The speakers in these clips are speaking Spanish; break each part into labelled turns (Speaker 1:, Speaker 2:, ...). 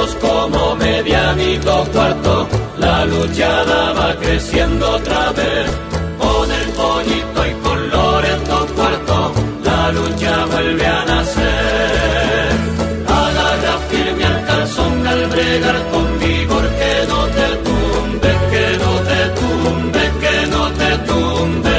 Speaker 1: minutos como medianito cuarto, la luchada va creciendo otra vez. Con el Pollito y con Loreto Cuarto, la lucha vuelve a nacer. Agarra firme al calzón al bregar con vigor, que no te tumbe, que no te tumbe, que no te tumbe.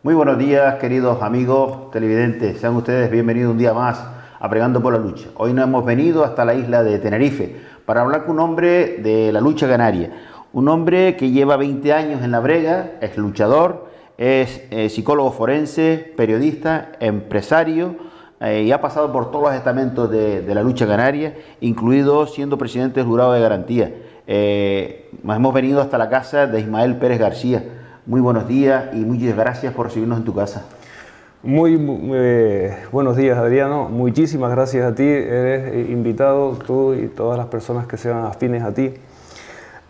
Speaker 2: Muy buenos días, queridos amigos televidentes. Sean ustedes bienvenidos un día más a Bregando por la Lucha. Hoy nos hemos venido hasta la isla de Tenerife para hablar con un hombre de la lucha canaria. Un hombre que lleva 20 años en la brega, es luchador, es psicólogo forense, periodista, empresario y ha pasado por todos los estamentos de la lucha canaria, incluido siendo presidente del jurado de garantía. Nos hemos venido hasta la casa de Ismael Pérez García. Muy buenos días y muchas gracias por recibirnos en tu casa. Muy
Speaker 3: buenos días, Adriano. Muchísimas gracias a ti. Eres invitado, tú y todas las personas que sean afines a ti,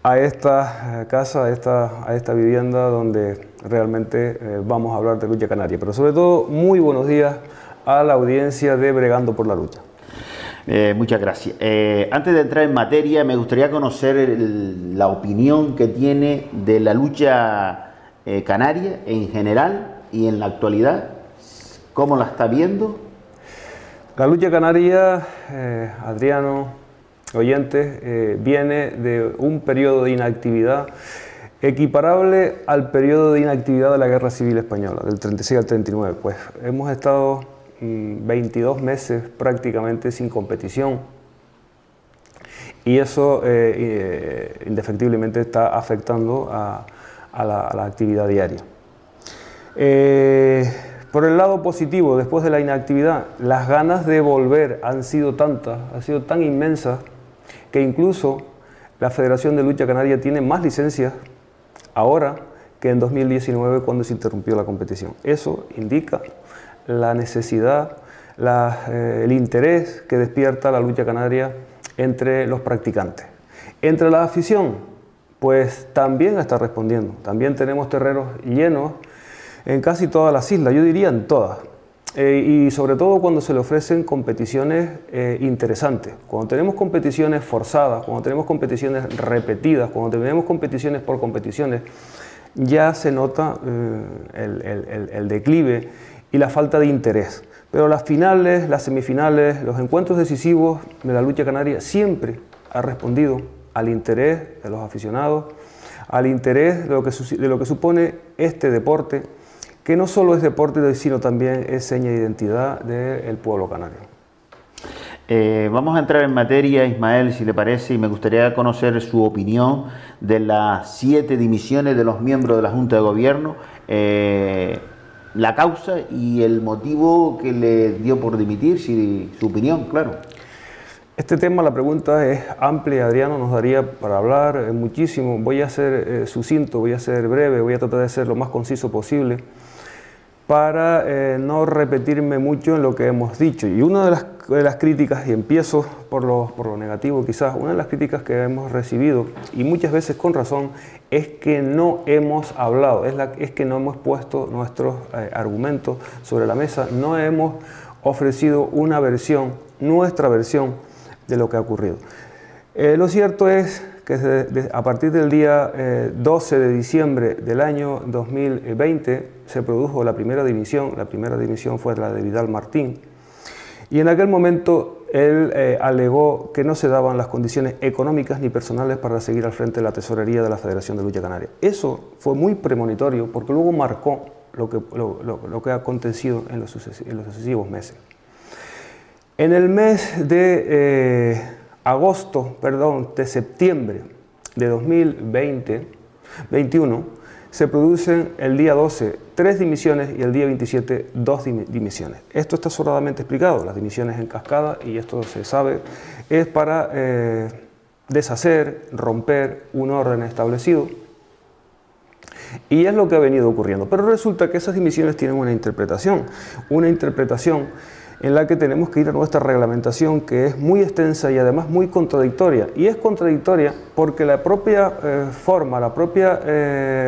Speaker 3: a esta casa, a esta vivienda donde realmente vamos a hablar de lucha canaria. Pero sobre todo, muy buenos días a la audiencia de Bregando por la Lucha.
Speaker 2: Muchas gracias. Antes de entrar en materia, me gustaría conocer la opinión que tiene de la lucha canaria en general y en la actualidad. ¿Cómo la está viendo?
Speaker 3: La lucha canaria, Adriano, oyentes, viene de un periodo de inactividad equiparable al periodo de inactividad de la Guerra Civil Española, del 36 al 39. Pues hemos estado 22 meses prácticamente sin competición y eso indefectiblemente está afectando a la actividad diaria. Por el lado positivo, después de la inactividad, las ganas de volver han sido tantas, han sido tan inmensas, que incluso la Federación de Lucha Canaria tiene más licencias ahora que en 2019, cuando se interrumpió la competición. Eso indica la necesidad, el interés que despierta la lucha canaria entre los practicantes. Entre la afición, pues también está respondiendo. También tenemos terrenos llenos en casi todas las islas, yo diría en todas. Y sobre todo cuando se le ofrecen competiciones interesantes. Cuando tenemos competiciones forzadas, cuando tenemos competiciones repetidas, cuando tenemos competiciones por competiciones, ya se nota el declive y la falta de interés. Pero las finales, las semifinales, los encuentros decisivos de la lucha canaria siempre ha respondido al interés de los aficionados, al interés de lo que supone este deporte, que no solo es deporte, sino también es seña de identidad del pueblo canario.
Speaker 2: Vamos a entrar en materia, Ismael, si le parece, y me gustaría conocer su opinión de las 7 dimisiones de los miembros de la Junta de Gobierno, la causa y el motivo que le dio por dimitir, su opinión, claro.
Speaker 3: Este tema, la pregunta es amplia, Adriano, nos daría para hablar muchísimo. Voy a ser sucinto, voy a ser breve, voy a tratar de ser lo más conciso posible para no repetirme mucho en lo que hemos dicho. Y una de las críticas, y empiezo por lo negativo quizás, una de las críticas que hemos recibido, y muchas veces con razón, es que no hemos hablado, es que no hemos puesto nuestros argumentos sobre la mesa, no hemos ofrecido una versión, nuestra versión de lo que ha ocurrido. Lo cierto es que a partir del día 12 de diciembre del año 2020 se produjo la primera dimisión fue la de Vidal Martín, y en aquel momento él alegó que no se daban las condiciones económicas ni personales para seguir al frente de la tesorería de la Federación de Lucha Canaria. Eso fue muy premonitorio porque luego marcó lo que ha acontecido en los sucesivos meses. En el mes de septiembre de 2021 se producen el día 12 3 dimisiones y el día 27 2 dimisiones. Esto está sobradamente explicado, las dimisiones en cascada, y esto se sabe, es para deshacer, romper un orden establecido, y es lo que ha venido ocurriendo. Pero resulta que esas dimisiones tienen una interpretación en la que tenemos que ir a nuestra reglamentación, que es muy extensa y además muy contradictoria. Y es contradictoria porque la propia forma, la propia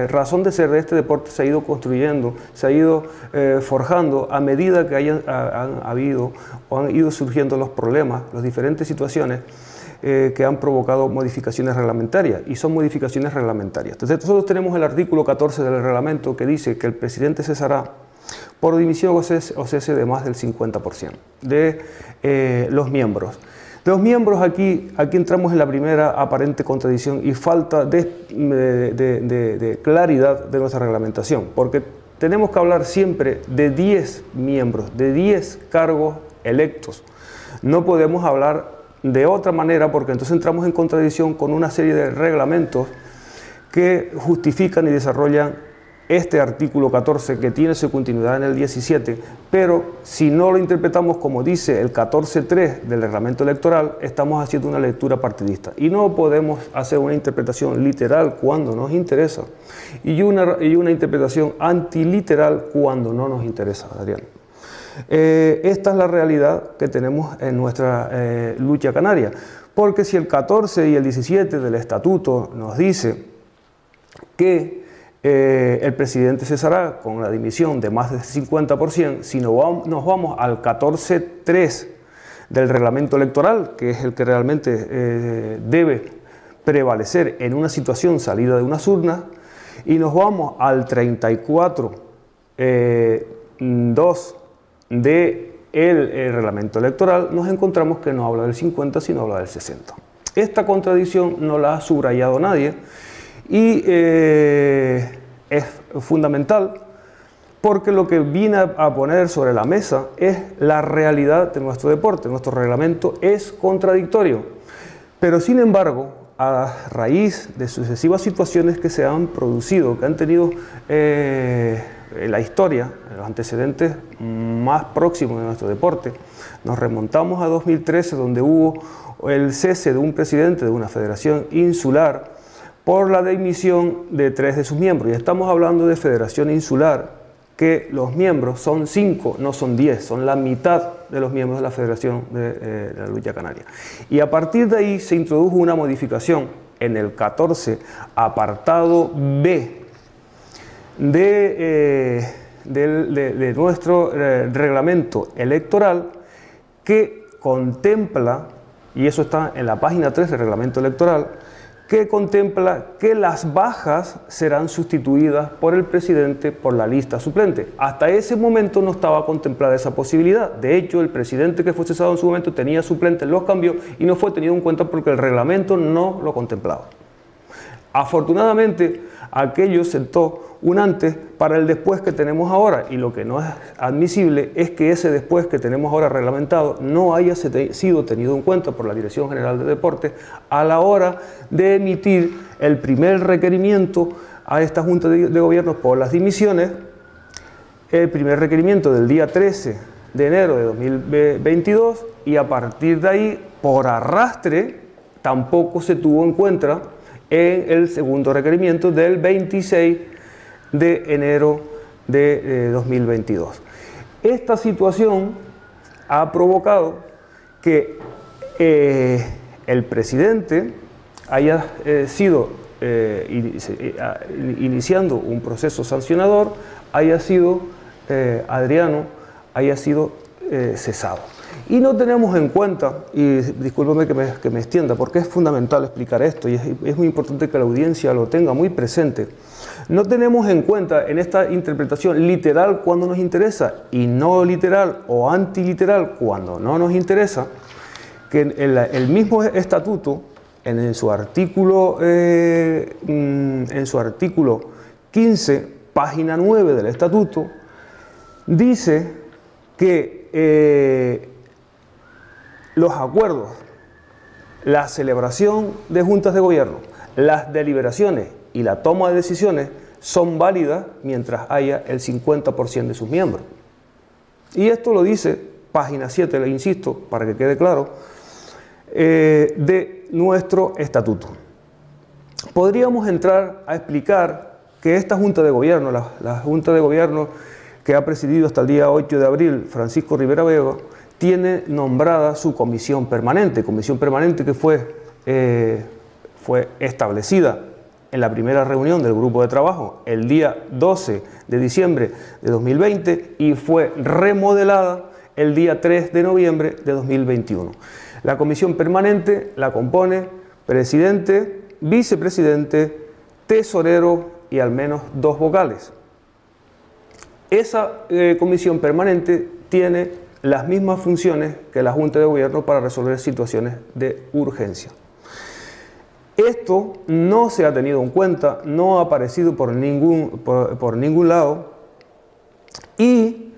Speaker 3: razón de ser de este deporte se ha ido construyendo, se ha ido forjando a medida que han habido o han ido surgiendo los problemas, las diferentes situaciones que han provocado modificaciones reglamentarias, y son modificaciones reglamentarias. Entonces nosotros tenemos el artículo 14 del reglamento que dice que el presidente cesará por dimisión o cese de más del 50% de los miembros. De los miembros aquí entramos en la primera aparente contradicción y falta de claridad de nuestra reglamentación, porque tenemos que hablar siempre de 10 miembros, de 10 cargos electos. No podemos hablar de otra manera, porque entonces entramos en contradicción con una serie de reglamentos que justifican y desarrollan este artículo 14, que tiene su continuidad en el 17, pero si no lo interpretamos como dice el 14.3 del reglamento electoral, estamos haciendo una lectura partidista y no podemos hacer una interpretación literal cuando nos interesa y una interpretación antiliteral cuando no nos interesa, Adrián. Esta es la realidad que tenemos en nuestra lucha canaria, porque si el 14 y el 17 del estatuto nos dice que el presidente cesará con la dimisión de más del 50%, si nos vamos al 14.3 del reglamento electoral, que es el que realmente debe prevalecer en una situación salida de unas urnas, y nos vamos al 34.2 del reglamento electoral, nos encontramos que no habla del 50, sino habla del 60. Esta contradicción no la ha subrayado nadie y es fundamental porque lo que viene a poner sobre la mesa es la realidad de nuestro deporte. Nuestro reglamento es contradictorio, pero sin embargo, a raíz de sucesivas situaciones que se han producido, que han tenido en la historia, en los antecedentes más próximos de nuestro deporte, nos remontamos a 2013, donde hubo el cese de un presidente de una federación insular por la dimisión de 3 de sus miembros. Y estamos hablando de federación insular, que los miembros son 5, no son 10, son la mitad de los miembros de la Federación de la Lucha Canaria. Y a partir de ahí se introdujo una modificación en el 14, apartado B, de nuestro reglamento electoral, que contempla, y eso está en la página 3 del reglamento electoral, que contempla que las bajas serán sustituidas por el presidente por la lista suplente. Hasta ese momento no estaba contemplada esa posibilidad. De hecho, el presidente que fue cesado en su momento tenía suplentes, los cambió y no fue tenido en cuenta porque el reglamento no lo contemplaba. Afortunadamente, aquello sentó un antes para el después que tenemos ahora, y lo que no es admisible es que ese después que tenemos ahora reglamentado no haya sido tenido en cuenta por la Dirección General de Deportes a la hora de emitir el primer requerimiento a esta Junta de Gobierno por las dimisiones, el primer requerimiento del día 13 de enero de 2022, y a partir de ahí, por arrastre, tampoco se tuvo en cuenta en el segundo requerimiento del 26 de enero de 2022. Esta situación ha provocado que el presidente haya sido, iniciando un proceso sancionador, Adriano haya sido cesado. Y no tenemos en cuenta, y discúlpeme que me extienda, porque es fundamental explicar esto y es muy importante que la audiencia lo tenga muy presente. No tenemos en cuenta en esta interpretación literal cuando nos interesa y no literal o antiliteral cuando no nos interesa, que el mismo estatuto, en su artículo 15, página 9 del estatuto, dice que los acuerdos, la celebración de juntas de gobierno, las deliberaciones y la toma de decisiones son válidas mientras haya el 50% de sus miembros. Y esto lo dice página 7, le insisto, para que quede claro, de nuestro estatuto. Podríamos entrar a explicar que esta Junta de Gobierno, la Junta de Gobierno que ha presidido hasta el día 8 de abril Francisco Rivera Vega, tiene nombrada su comisión permanente que fue establecida en la primera reunión del grupo de trabajo el día 12 de diciembre de 2020 y fue remodelada el día 3 de noviembre de 2021. La comisión permanente la compone presidente, vicepresidente, tesorero y al menos 2 vocales. Esa comisión permanente tiene las mismas funciones que la Junta de Gobierno para resolver situaciones de urgencia. Esto no se ha tenido en cuenta, no ha aparecido por ningún lado y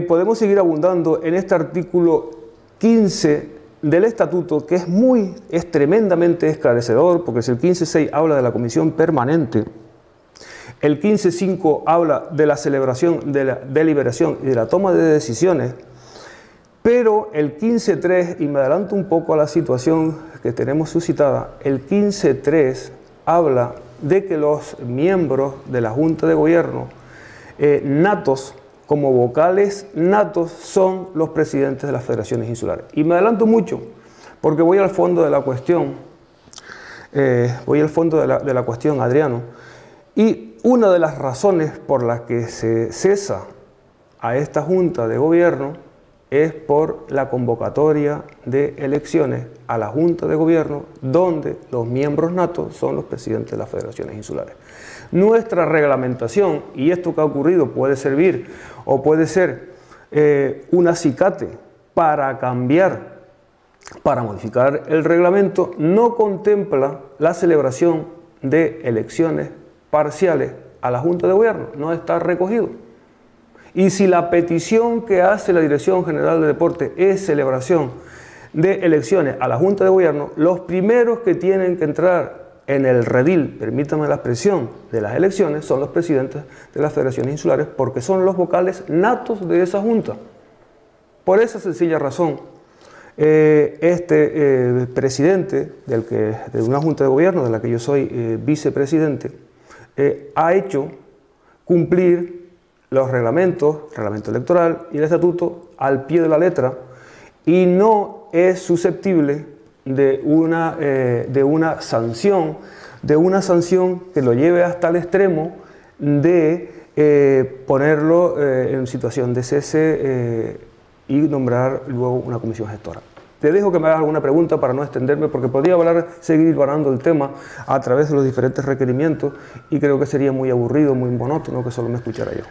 Speaker 3: podemos seguir abundando en este artículo 15 del Estatuto, que es tremendamente esclarecedor, porque si el 15.6 habla de la comisión permanente, el 15.5 habla de la celebración, de la deliberación y de la toma de decisiones, pero el 15.3, y me adelanto un poco a la situación que tenemos suscitada, el 15.3 habla de que los miembros de la Junta de Gobierno natos, como vocales natos, son los presidentes de las federaciones insulares. Y me adelanto mucho, porque voy al fondo de la cuestión, Adriano, y una de las razones por las que se cesa a esta Junta de Gobierno es por la convocatoria de elecciones a la Junta de Gobierno, donde los miembros natos son los presidentes de las federaciones insulares. Nuestra reglamentación, y esto que ha ocurrido puede servir o puede ser un acicate para cambiar, para modificar el reglamento, no contempla la celebración de elecciones parciales a la Junta de Gobierno, no está recogido. Y si la petición que hace la Dirección General de Deporte es celebración de elecciones a la Junta de Gobierno, los primeros que tienen que entrar en el redil, permítame la expresión, de las elecciones son los presidentes de las federaciones insulares, porque son los vocales natos de esa Junta. Por esa sencilla razón, presidente de una Junta de Gobierno de la que yo soy vicepresidente, ha hecho cumplir los reglamentos, reglamento electoral y el estatuto al pie de la letra, y no es susceptible de una sanción que lo lleve hasta el extremo de ponerlo en situación de cese y nombrar luego una comisión gestora. Te dejo que me hagas alguna pregunta para no extenderme, porque podría seguir varando el tema a través de los diferentes requerimientos y creo que sería muy aburrido, muy monótono que solo me escuchara yo.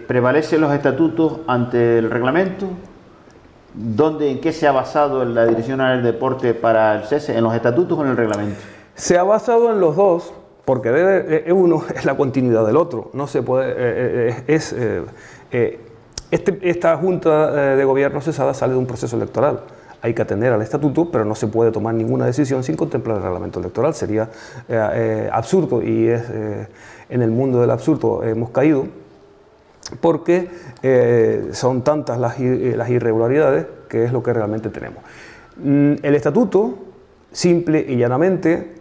Speaker 2: ¿Prevalecen los estatutos ante el reglamento? ¿En qué se ha basado la Dirección General del Deporte para el cese? ¿En los estatutos o en el reglamento?
Speaker 3: Se ha basado en los dos, porque uno es la continuidad del otro. No se puede... esta Junta de Gobierno cesada sale de un proceso electoral. Hay que atender al estatuto, pero no se puede tomar ninguna decisión sin contemplar el reglamento electoral. Sería absurdo, y en el mundo del absurdo hemos caído, porque son tantas las irregularidades que es lo que realmente tenemos. El estatuto, simple y llanamente,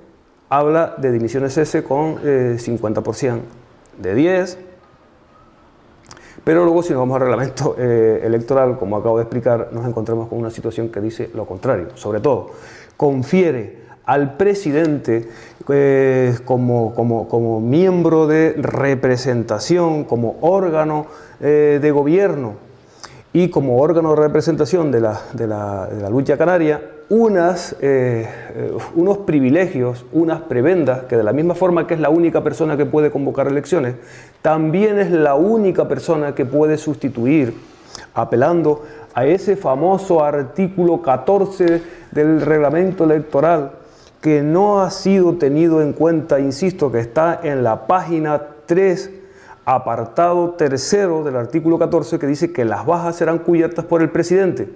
Speaker 3: habla de dimisiones cese con 50% de 10%, pero luego si nos vamos al reglamento electoral, como acabo de explicar, nos encontramos con una situación que dice lo contrario. Sobre todo, confiere al presidente como miembro de representación, como órgano de gobierno y como órgano de representación de la lucha canaria, unos privilegios, unas prebendas, que de la misma forma que es la única persona que puede convocar elecciones, también es la única persona que puede sustituir, apelando a ese famoso artículo 14 del reglamento electoral, que no ha sido tenido en cuenta, insisto, que está en la página 3, apartado 3 del artículo 14, que dice que las bajas serán cubiertas por el presidente.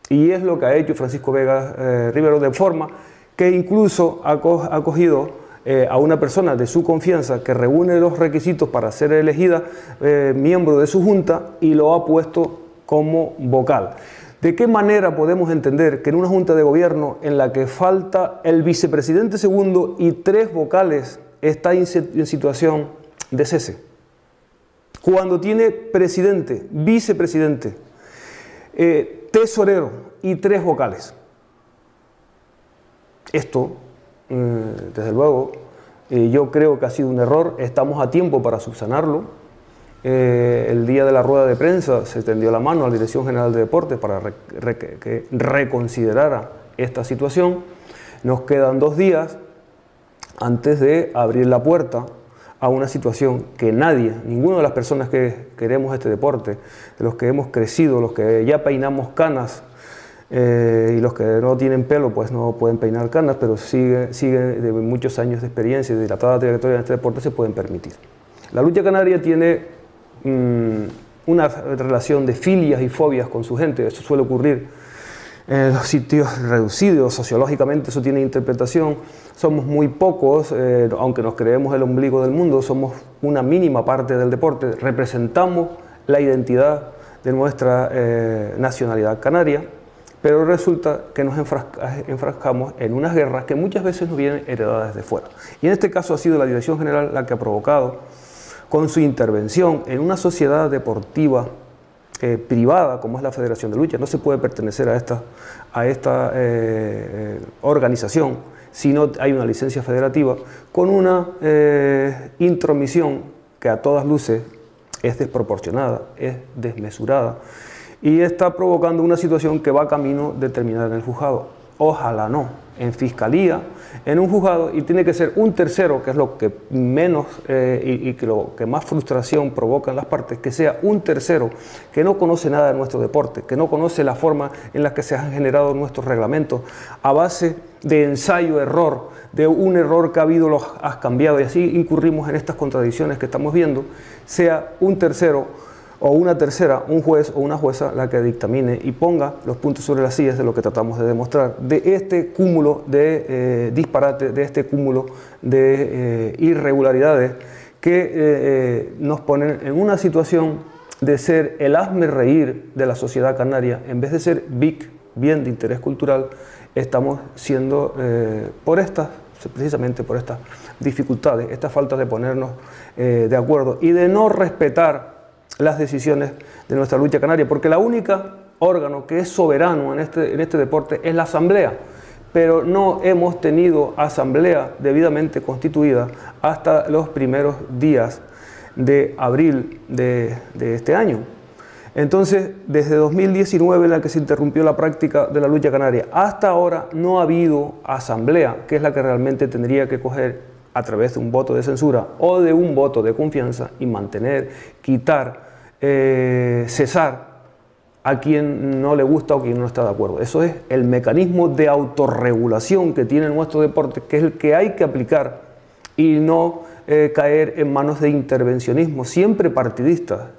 Speaker 3: Y es lo que ha hecho Francisco Vega Rivero, de forma que incluso ha cogido a una persona de su confianza que reúne los requisitos para ser elegida miembro de su junta y lo ha puesto como vocal. ¿De qué manera podemos entender que en una junta de gobierno en la que falta el vicepresidente segundo y 3 vocales está en situación de cese? Cuando tiene presidente, vicepresidente, tesorero y 3 vocales. Esto, desde luego, yo creo que ha sido un error, estamos a tiempo para subsanarlo. El día de la rueda de prensa se tendió la mano a la Dirección General de Deportes para que reconsiderara esta situación. Nos quedan 2 días antes de abrir la puerta a una situación que nadie, ninguna de las personas que queremos este deporte, de los que hemos crecido, los que ya peinamos canas y los que no tienen pelo pues no pueden peinar canas, pero siguen de muchos años de experiencia y dilatada trayectoria en este deporte, se pueden permitir. La lucha canaria tiene una relación de filias y fobias con su gente. Eso suele ocurrir en los sitios reducidos, sociológicamente eso tiene interpretación. Somos muy pocos, aunque nos creemos el ombligo del mundo, somos una mínima parte del deporte, representamos la identidad de nuestra nacionalidad canaria, pero resulta que nos enfrascamos en unas guerras que muchas veces nos vienen heredadas de fuera. Y en este caso ha sido la Dirección General la que ha provocado, con su intervención en una sociedad deportiva privada como es la Federación de Lucha. No se puede pertenecer a esta organización si no hay una licencia federativa, con una intromisión que a todas luces es desproporcionada, es desmesurada y está provocando una situación que va camino de terminar en el juzgado. Ojalá no, en fiscalía, en un juzgado, y tiene que ser un tercero, que es lo que menos y que lo que más frustración provoca en las partes, que sea un tercero que no conoce nada de nuestro deporte, que no conoce la forma en la que se han generado nuestros reglamentos, a base de ensayo-error, de un error que ha habido, lo has cambiado, y así incurrimos en estas contradicciones que estamos viendo, sea un tercero o una tercera, un juez o una jueza, la que dictamine y ponga los puntos sobre las sillas de lo que tratamos de demostrar, de este cúmulo de disparate, de este cúmulo de irregularidades que nos ponen en una situación de ser el hazmerreír de la sociedad canaria. En vez de ser bien de interés cultural, estamos siendo precisamente por estas dificultades, esta falta de ponernos de acuerdo y de no respetar las decisiones de nuestra lucha canaria, porque la única órgano que es soberano en este deporte es la asamblea, pero no hemos tenido asamblea debidamente constituida hasta los primeros días de abril de este año. Entonces, desde 2019, en la que se interrumpió la práctica de la lucha canaria, hasta ahora no ha habido asamblea, que es la que realmente tendría que coger a través de un voto de censura o de un voto de confianza y mantener, quitar, cesar a quien no le gusta o quien no está de acuerdo. Eso es el mecanismo de autorregulación que tiene nuestro deporte, que es el que hay que aplicar y no caer en manos de intervencionismo, siempre partidistas,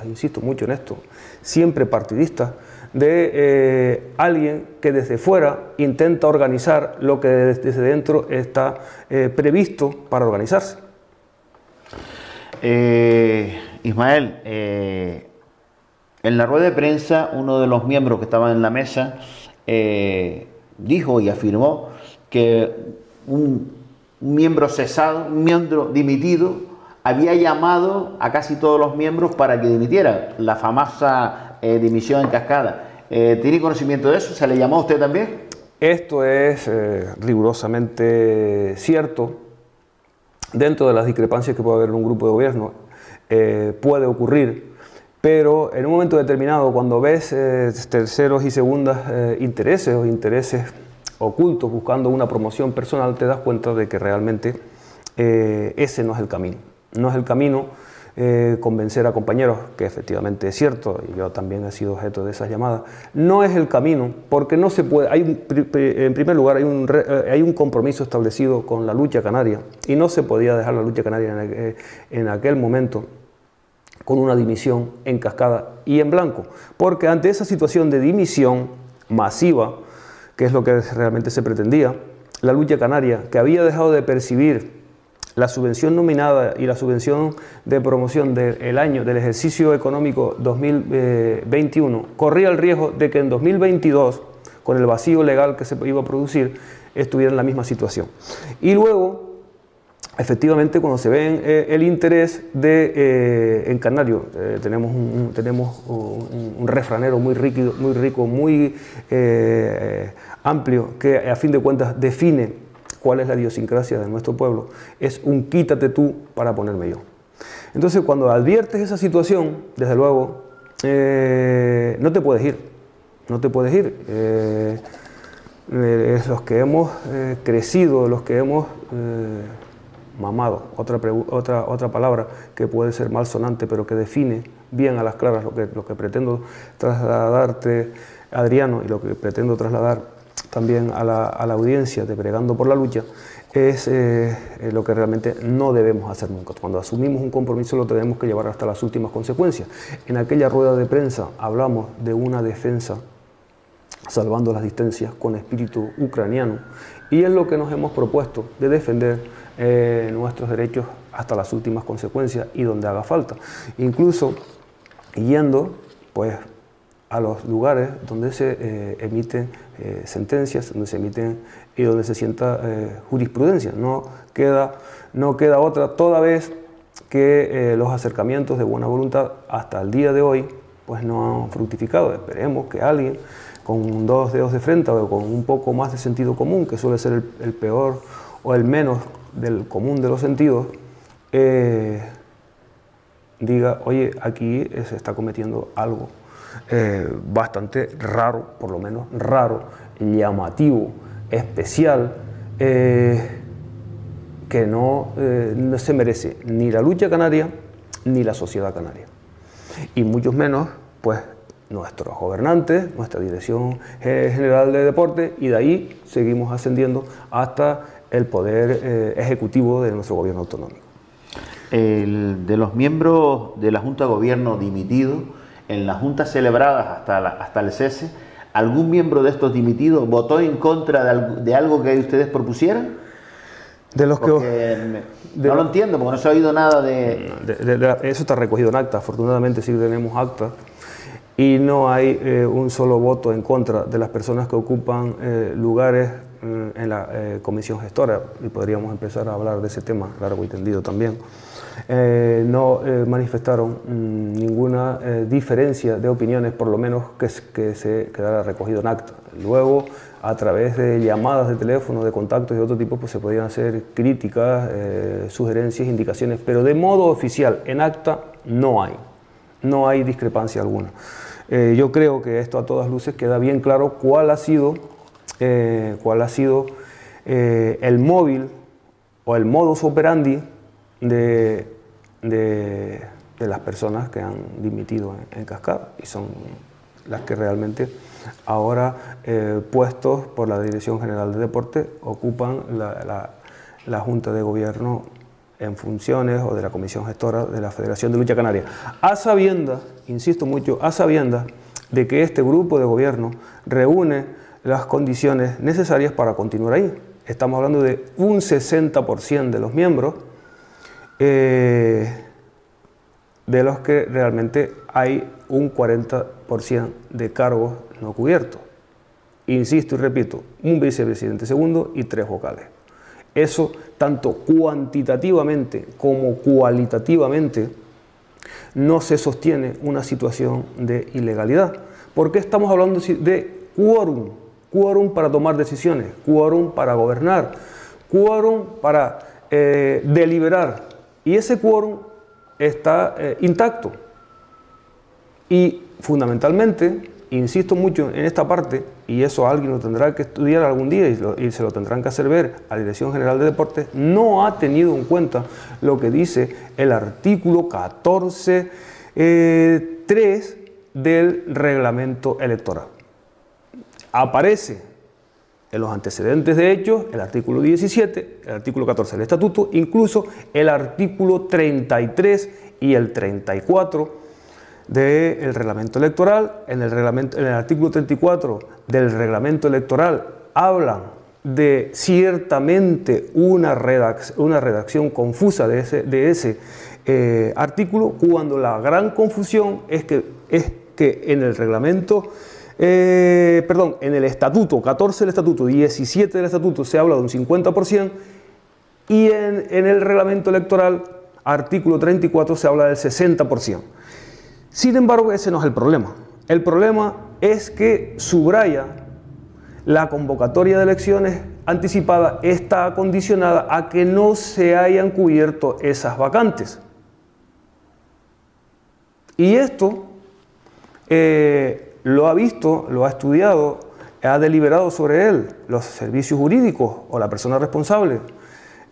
Speaker 3: insisto mucho en esto, siempre partidistas, de alguien que desde fuera intenta organizar lo que desde dentro está previsto para organizarse.
Speaker 2: Ismael, en la rueda de prensa uno de los miembros que estaban en la mesa dijo y afirmó que un miembro cesado, un miembro dimitido, había llamado a casi todos los miembros para que dimitieran, la famosa dimisión en cascada. ¿Tiene conocimiento de eso? ¿Se le llamó a usted también?
Speaker 3: Esto es rigurosamente cierto. Dentro de las discrepancias que puede haber en un grupo de gobierno, puede ocurrir, pero en un momento determinado, cuando ves terceros y segundas intereses o intereses ocultos buscando una promoción personal, te das cuenta de que realmente ese no es el camino. No es el camino convencer a compañeros, que efectivamente es cierto, y yo también he sido objeto de esas llamadas. No es el camino, porque no se puede. En primer lugar, hay un compromiso establecido con la lucha canaria, y no se podía dejar la lucha canaria en aquel momento con una dimisión en cascada y en blanco, porque ante esa situación de dimisión masiva, que es lo que realmente se pretendía, la lucha canaria, que había dejado de percibir la subvención nominada y la subvención de promoción del ejercicio económico 2021, corría el riesgo de que en 2022, con el vacío legal que se iba a producir, estuviera en la misma situación. Y luego efectivamente, cuando se ve el interés en Canario, tenemos un refranero muy rico, muy amplio, que a fin de cuentas define cuál es la idiosincrasia de nuestro pueblo. Es un quítate tú para ponerme yo. Entonces, cuando adviertes esa situación, desde luego, no te puedes ir. No te puedes ir. Los que hemos crecido, los que hemos mamado, otra palabra que puede ser malsonante, pero que define bien a las claras lo que pretendo trasladarte, Adriano, y lo que pretendo trasladar también a la audiencia de Bregando por la Lucha, es lo que realmente no debemos hacer nunca. Cuando asumimos un compromiso lo tenemos que llevar hasta las últimas consecuencias. En aquella rueda de prensa hablamos de una defensa salvando las distancias con espíritu ucraniano, y es lo que nos hemos propuesto, de defender nuestros derechos hasta las últimas consecuencias y donde haga falta, incluso yendo pues a los lugares donde se emiten sentencias, donde se emiten y donde se sienta jurisprudencia. No queda otra, toda vez que los acercamientos de buena voluntad hasta el día de hoy pues no han fructificado. Esperemos que alguien con dos dedos de frente o con un poco más de sentido común, que suele ser el peor o el menos del común de los sentidos, diga, oye, aquí se está cometiendo algo bastante raro, por lo menos raro, llamativo, especial, que no se merece ni la lucha canaria ni la sociedad canaria, y muchos menos pues nuestros gobernantes, nuestra Dirección General de Deporte, y de ahí seguimos ascendiendo hasta el poder ejecutivo de nuestro gobierno autonómico.
Speaker 2: De los miembros de la Junta de Gobierno dimitidos, en las juntas celebradas hasta el cese, ¿algún miembro de estos dimitidos votó en contra de algo que ustedes propusieran?
Speaker 3: De los
Speaker 2: no lo entiendo, porque no se ha oído nada de...
Speaker 3: Eso está recogido en acta. Afortunadamente sí tenemos acta, y no hay un solo voto en contra de las personas que ocupan lugares en la comisión gestora, y podríamos empezar a hablar de ese tema largo y tendido también. No manifestaron ninguna diferencia de opiniones, por lo menos que se quedara recogido en acta. Luego, a través de llamadas de teléfono, de contactos de otro tipo, pues se podían hacer críticas, sugerencias, indicaciones, pero de modo oficial en acta no hay discrepancia alguna. Yo creo que esto a todas luces queda bien claro cuál ha sido el móvil o el modus operandi de las personas que han dimitido en cascada, y son las que realmente ahora, puestos por la Dirección General de Deporte, ocupan la Junta de Gobierno en funciones, o de la Comisión Gestora de la Federación de Lucha Canaria, a sabiendas, insisto mucho, a sabiendas de que este grupo de gobierno reúne las condiciones necesarias para continuar ahí. Estamos hablando de un 60% de los miembros, de los que realmente hay un 40% de cargos no cubiertos. Insisto y repito, un vicepresidente segundo y 3 vocales. Eso, tanto cuantitativamente como cualitativamente, no se sostiene una situación de ilegalidad. ¿Por qué estamos hablando de quórum? Quórum para tomar decisiones, quórum para gobernar, quórum para deliberar. Y ese quórum está intacto. Y fundamentalmente, insisto mucho en esta parte, y eso alguien lo tendrá que estudiar algún día y se lo tendrán que hacer ver a la Dirección General de Deportes, no ha tenido en cuenta lo que dice el artículo 14.3 del reglamento electoral. Aparece en los antecedentes de hechos el artículo 17, el artículo 14 del estatuto, incluso el artículo 33 y el 34 del reglamento electoral. En el artículo 34 del reglamento electoral hablan de ciertamente una redacción confusa de ese artículo, cuando la gran confusión es que en el reglamento, en el estatuto 14 del estatuto, 17 del estatuto, se habla de un 50%, y en el reglamento electoral, artículo 34, se habla del 60%. Sin embargo, ese no es el problema. El problema es que subraya la convocatoria de elecciones anticipada está condicionada a que no se hayan cubierto esas vacantes. Y esto lo ha visto, lo ha estudiado, ha deliberado sobre él los servicios jurídicos o la persona responsable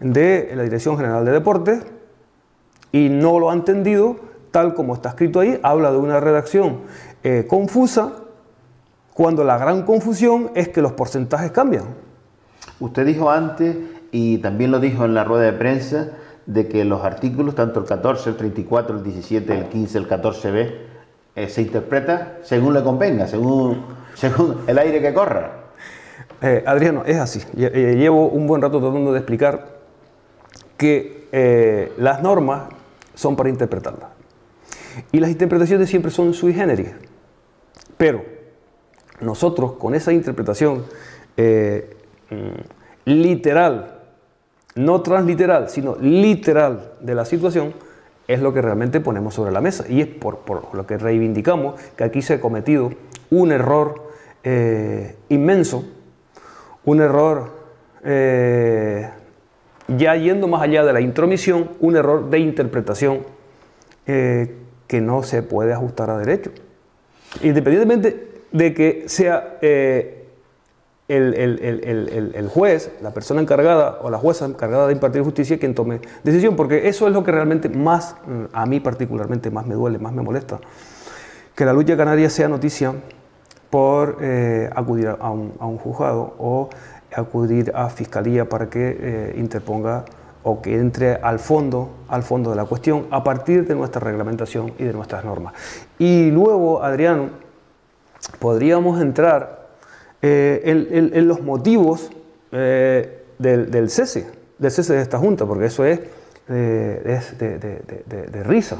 Speaker 3: de la Dirección General de Deportes y no lo ha entendido tal como está escrito ahí. Habla de una redacción confusa, cuando la gran confusión es que los porcentajes cambian.
Speaker 2: Usted dijo antes, y también lo dijo en la rueda de prensa, de que los artículos, tanto el 14, el 34, el 17, el 15, el 14b, se interpreta según le convenga, según el aire que corra.
Speaker 3: Adriano, es así. Llevo un buen rato tratando de explicar que las normas son para interpretarlas. Y las interpretaciones siempre son sui generis. Pero nosotros, con esa interpretación literal, no transliteral, sino literal de la situación, es lo que realmente ponemos sobre la mesa. Y es por lo que reivindicamos que aquí se ha cometido un error inmenso, un error ya yendo más allá de la intromisión, un error de interpretación que no se puede ajustar a derecho. Independientemente de que sea el juez, la persona encargada o la jueza encargada de impartir justicia quien tome decisión, porque eso es lo que realmente más, a mí particularmente, más me duele, más me molesta, que la lucha canaria sea noticia por acudir a un juzgado o acudir a fiscalía para que interponga o que entre al fondo de la cuestión a partir de nuestra reglamentación y de nuestras normas. Y luego, Adriano, podríamos entrar en los motivos del cese de esta Junta, porque eso es de risa.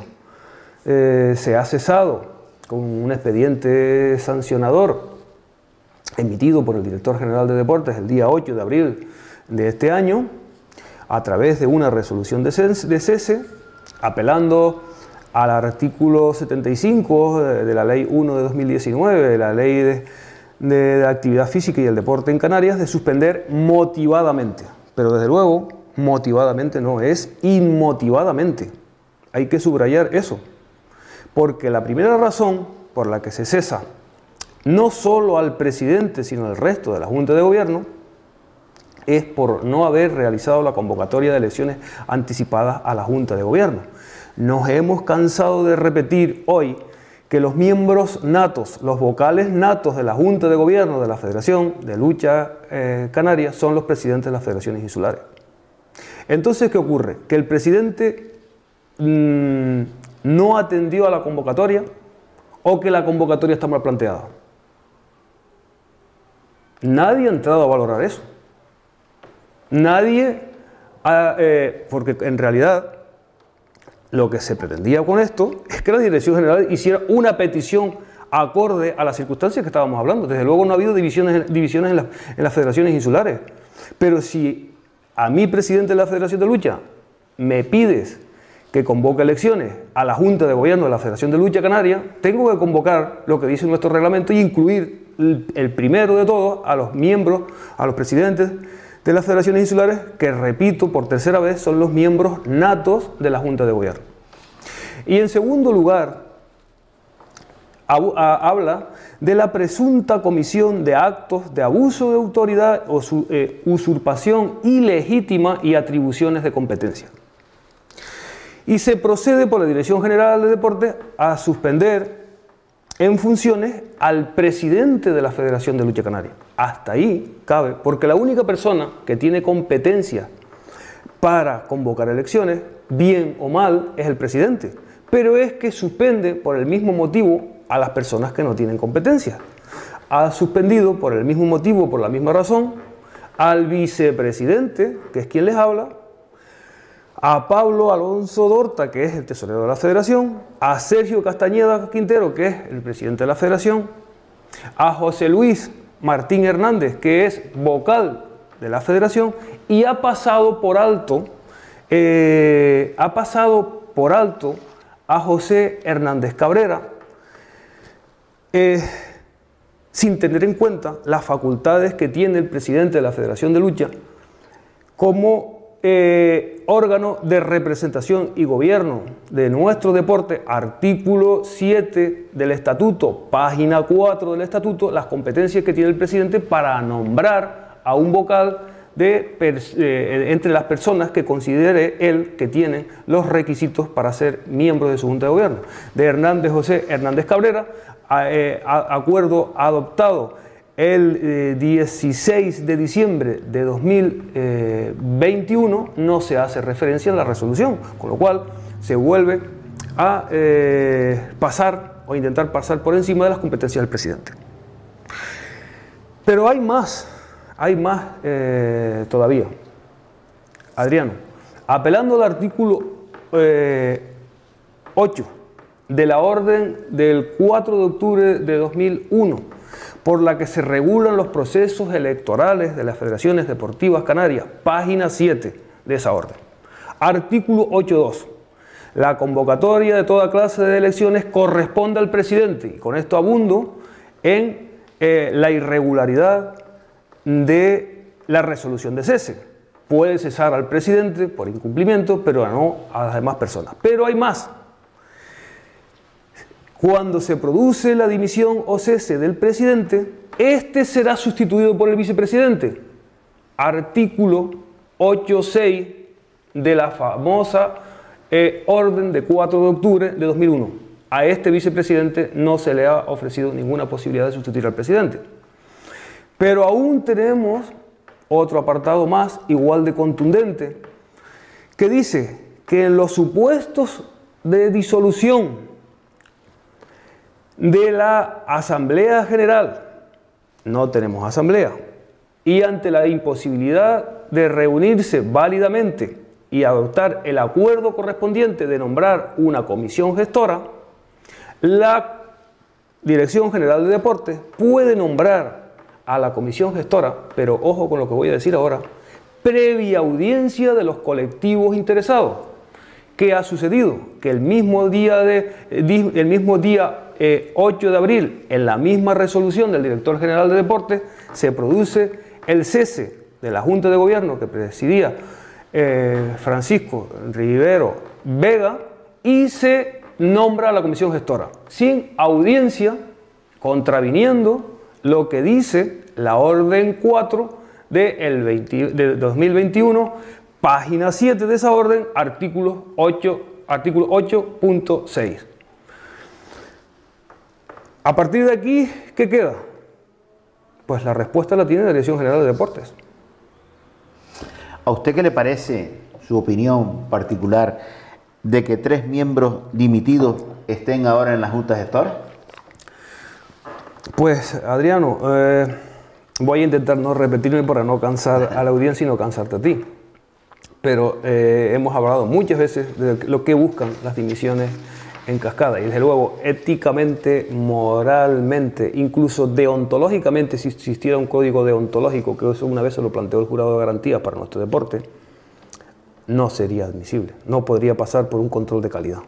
Speaker 3: Se ha cesado con un expediente sancionador emitido por el director general de Deportes el día 8 de abril de este año, a través de una resolución de cese, apelando al artículo 75 de la Ley 1 de 2019, de la Ley de la Actividad Física y el Deporte en Canarias, de suspender motivadamente. Pero desde luego, motivadamente no, es inmotivadamente. Hay que subrayar eso. Porque la primera razón por la que se cesa no solo al presidente, sino al resto de la Junta de Gobierno, es por no haber realizado la convocatoria de elecciones anticipadas a la Junta de Gobierno. Nos hemos cansado de repetir hoy que los miembros natos, los vocales natos de la Junta de Gobierno de la Federación de Lucha Canaria son los presidentes de las federaciones insulares. Entonces, ¿qué ocurre? Que el presidente no atendió a la convocatoria o que la convocatoria está mal planteada. Nadie ha entrado a valorar eso. Nadie, porque en realidad lo que se pretendía con esto es que la Dirección General hiciera una petición acorde a las circunstancias que estábamos hablando. Desde luego no ha habido divisiones en las federaciones insulares. Pero si a mí, presidente de la Federación de Lucha, me pides que convoque elecciones a la Junta de Gobierno de la Federación de Lucha Canaria, tengo que convocar lo que dice nuestro reglamento y incluir el primero de todos a los miembros, a los presidentes de las federaciones insulares, que repito por tercera vez, son los miembros natos de la Junta de Gobierno. Y en segundo lugar, habla de la presunta comisión de actos de abuso de autoridad o usurpación ilegítima y atribuciones de competencia. Y se procede por la Dirección General de Deportes a suspender en funciones al presidente de la Federación de Lucha Canaria. Hasta ahí cabe, porque la única persona que tiene competencia para convocar elecciones, bien o mal, es el presidente. Pero es que suspende por el mismo motivo a las personas que no tienen competencia. Ha suspendido por el mismo motivo, por la misma razón, al vicepresidente, que es quien les habla, a Pablo Alonso Dorta, que es el tesorero de la Federación, a Sergio Castañeda Quintero, que es el presidente de la Federación, a José Luis Martín Hernández, que es vocal de la Federación y ha pasado por alto a José Hernández Cabrera, sin tener en cuenta las facultades que tiene el presidente de la Federación de Lucha como órgano de representación y gobierno de nuestro deporte, artículo 7 del estatuto, página 4 del estatuto, las competencias que tiene el presidente para nombrar a un vocal entre las personas que considere él que tienen los requisitos para ser miembros de su Junta de Gobierno. De José Hernández Cabrera, acuerdo adoptado el 16 de diciembre de 2021, no se hace referencia en la resolución, con lo cual se vuelve a pasar o intentar pasar por encima de las competencias del presidente. Pero hay más todavía. Adriano, apelando al artículo 8 de la orden del 4 de octubre de 2001, por la que se regulan los procesos electorales de las federaciones deportivas canarias, página 7 de esa orden. Artículo 8.2. La convocatoria de toda clase de elecciones corresponde al presidente, y con esto abundo en la irregularidad de la resolución de cese. Puede cesar al presidente por incumplimiento, pero no a las demás personas. Pero hay más. Cuando se produce la dimisión o cese del presidente, este será sustituido por el vicepresidente. Artículo 8.6 de la famosa orden de 4 de octubre de 2001. A este vicepresidente no se le ha ofrecido ninguna posibilidad de sustituir al presidente. Pero aún tenemos otro apartado más, igual de contundente, que dice que en los supuestos de disolución de la Asamblea General, no tenemos asamblea, y ante la imposibilidad de reunirse válidamente y adoptar el acuerdo correspondiente de nombrar una comisión gestora, la Dirección General de Deportes puede nombrar a la comisión gestora, pero ojo con lo que voy a decir ahora, previa audiencia de los colectivos interesados. ¿Qué ha sucedido? Que el mismo día 8 de abril, en la misma resolución del director general de deportes, se produce el cese de la Junta de Gobierno que presidía Francisco Rivero Vega y se nombra a la comisión gestora, sin audiencia, contraviniendo lo que dice la orden 4 de 2021, página 7 de esa orden, artículo 8.6. A partir de aquí, ¿qué queda? Pues la respuesta la tiene la Dirección General de Deportes.
Speaker 2: ¿A usted qué le parece, su opinión particular, de que 3 miembros dimitidos estén ahora en la Junta Gestora?
Speaker 3: Pues, Adriano, voy a intentar no repetirme para no cansar a la audiencia y no cansarte a ti. Pero hemos hablado muchas veces de lo que buscan las dimisiones en cascada. Y desde luego, éticamente, moralmente, incluso deontológicamente, si existiera un código deontológico, que eso una vez se lo planteó el jurado de garantía para nuestro deporte, no sería admisible. No podría pasar por un control de calidad.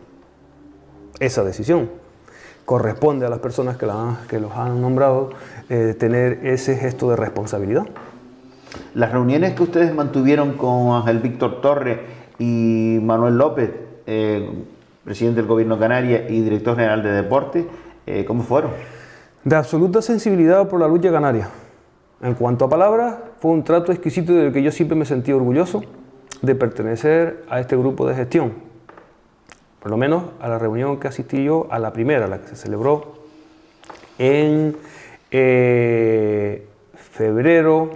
Speaker 3: Esa decisión corresponde a las personas que los han nombrado tener ese gesto de responsabilidad.
Speaker 2: Las reuniones que ustedes mantuvieron con Ángel Víctor Torres y Manuel López, presidente del Gobierno de Canarias y director general de Deportes, ¿cómo fueron?
Speaker 3: De absoluta sensibilidad por la lucha canaria. En cuanto a palabras, fue un trato exquisito del que yo siempre me sentí orgulloso de pertenecer a este grupo de gestión. Por lo menos a la reunión que asistí yo, a la primera, la que se celebró en febrero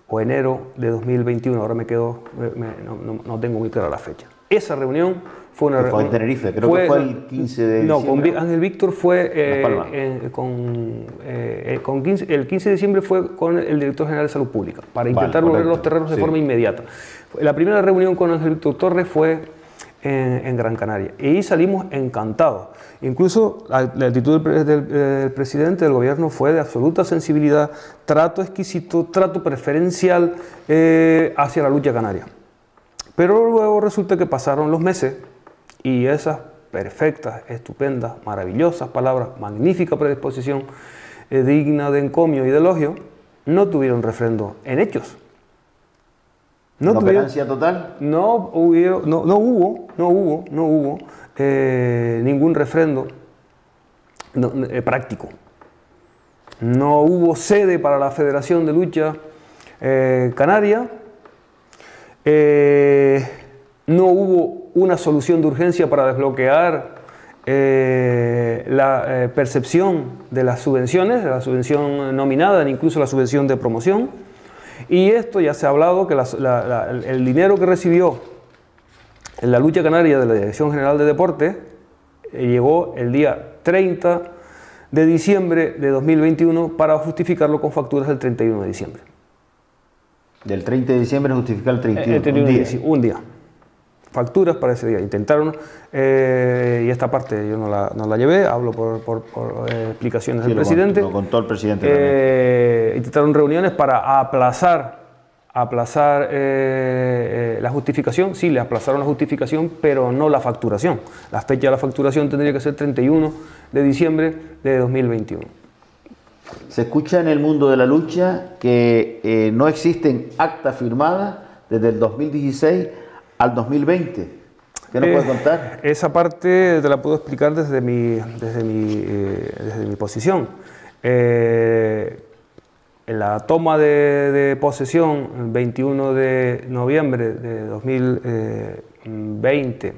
Speaker 3: o enero de 2021. Ahora me quedo, no tengo muy clara la fecha. Esa reunión fue una reunión...
Speaker 2: Fue en Tenerife, creo que fue el 15 de diciembre.
Speaker 3: No, con Ángel Víctor fue el 15 de diciembre fue con el director general de Salud Pública, para intentar volver los terrenos de forma inmediata. La primera reunión con Ángel Víctor Torres fue en Gran Canaria. Y salimos encantados. Incluso la actitud del presidente del gobierno fue de absoluta sensibilidad, trato exquisito, trato preferencial hacia la lucha canaria. Pero luego resulta que pasaron los meses y esas perfectas, estupendas, maravillosas palabras, magnífica predisposición, digna de encomio y de elogio, no tuvieron refrendo en hechos.
Speaker 2: ¿Inoperancia total?
Speaker 3: No hubo ningún refrendo práctico. No hubo sede para la Federación de Lucha Canaria. No hubo una solución de urgencia para desbloquear la percepción de las subvenciones, de la subvención nominada, incluso la subvención de promoción. Y esto ya se ha hablado, que el dinero que recibió en la lucha canaria de la Dirección General de Deportes llegó el día 30 de diciembre de 2021 para justificarlo con facturas del 31 de diciembre.
Speaker 2: Del 30 de diciembre justificar el 31,
Speaker 3: un día. Facturas para ese día. Intentaron, y esta parte yo no la llevé, hablo por explicaciones del presidente.
Speaker 2: Lo contó el presidente.
Speaker 3: Intentaron reuniones para aplazar la justificación. Sí, le aplazaron la justificación, pero no la facturación. La fecha de la facturación tendría que ser 31 de diciembre de 2021.
Speaker 2: Se escucha en el mundo de la lucha que no existen actas firmadas desde el 2016 al 2020. ¿Qué nos puedes contar?
Speaker 3: Esa parte te la puedo explicar desde mi posición. En la toma de posesión, el 21 de noviembre de 2020,